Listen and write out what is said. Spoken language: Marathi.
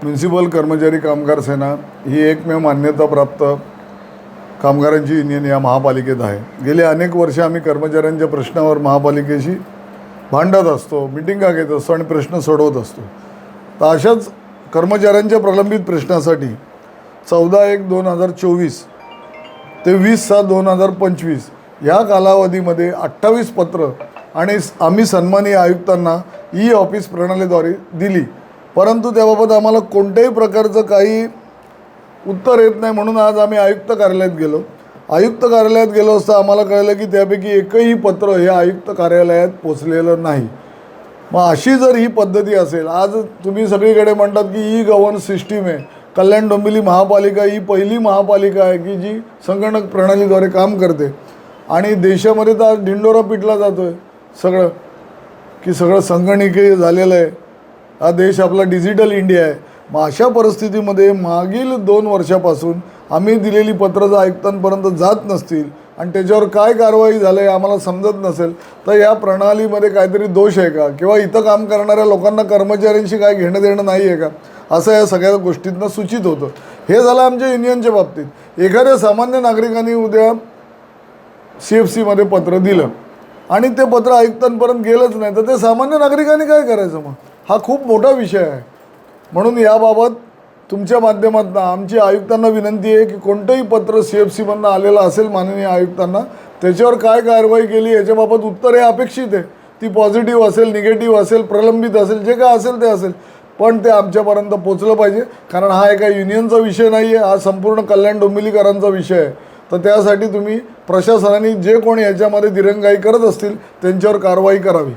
म्युनिसिपल कर्मचारी कामगार सेना ही एकमेव मान्यताप्राप्त कामगारांची युनियन या महापालिकेत आहे। गेली अनेक वर्षे आम्ही कर्मचाऱ्यांच्या प्रश्नावर महापालिकेशी भांडत असतो, मिटिंगा घेत असतो आणि प्रश्न सोडवत असतो। तर अशाच कर्मचाऱ्यांच्या प्रलंबित प्रश्नासाठी 14/1/2024 ते 20/7/2025 या कालावधीमध्ये 28 पत्र आणि आम्ही सन्माननीय आयुक्तांना ई ऑफिस प्रणालीद्वारे दिली, परंतु त्याबाबत आम्हाला कोणत्याही प्रकारचं काही उत्तर येत नाही। म्हणून आज आम्ही आयुक्त कार्यालयात गेलो। आयुक्त कार्यालयात गेलो असता आम्हाला कळलं की त्यापैकी एकही पत्र हे आयुक्त कार्यालयात पोचलेलं नाही। मग अशी जर ही पद्धती असेल, आज तुम्ही सगळीकडे म्हणतात की ई गव्हर्नन्स सिस्टीम आहे, कल्याण डोंबिवली महापालिका ही पहिली महापालिका आहे की जी संगणक प्रणालीद्वारे काम करते आणि देशामध्ये तर आज ढिंडोरा पिटला जातो आहे सगळं की सगळं संगणकीय झालेलं आहे। हा देश आपला डिजिटल इंडिया आहे। मग अशा परिस्थितीमध्ये मागील 2 वर्षापासून आम्ही दिलेली पत्र जर आयुक्तांपर्यंत जात नसतील आणि त्याच्यावर काय कारवाई झालं आहे आम्हाला समजत नसेल तर या प्रणालीमध्ये काहीतरी दोष आहे का, किंवा इथं काम करणाऱ्या लोकांना कर्मचाऱ्यांशी काय घेणं देणं नाही आहे का, असं या सगळ्या गोष्टींना सूचित होतं। हे झालं आमच्या युनियनच्या बाबतीत। एखाद्या सामान्य नागरिकांनी उद्या CFCमध्ये पत्र दिलं आणि ते पत्र आयुक्तांपर्यंत गेलंच नाही तर ते सामान्य नागरिकांनी काय करायचं? मग हा खूप मोठा विषय आहे। म्हणून याबाबत तुमच्या माध्यमातून आमची आयुक्तांना विनंती आहे की कोणतंही पत्र CFCमधनं आलेलं असेल माननीय आयुक्तांना, त्याच्यावर काय कारवाई केली याच्याबाबत उत्तर हे अपेक्षित आहे। ती पॉझिटिव्ह असेल, निगेटिव्ह असेल, प्रलंबित असेल, जे काय असेल ते असेल, पण ते आमच्यापर्यंत पोचलं पाहिजे। कारण हा एका युनियनचा विषय नाही आहे, हा संपूर्ण कल्याण डोंबिवलीकरांचा विषय आहे। तर त्यासाठी तुम्ही प्रशासनाने जे कोणी याच्यामध्ये दिरंगाई करत असतील त्यांच्यावर कारवाई करावी।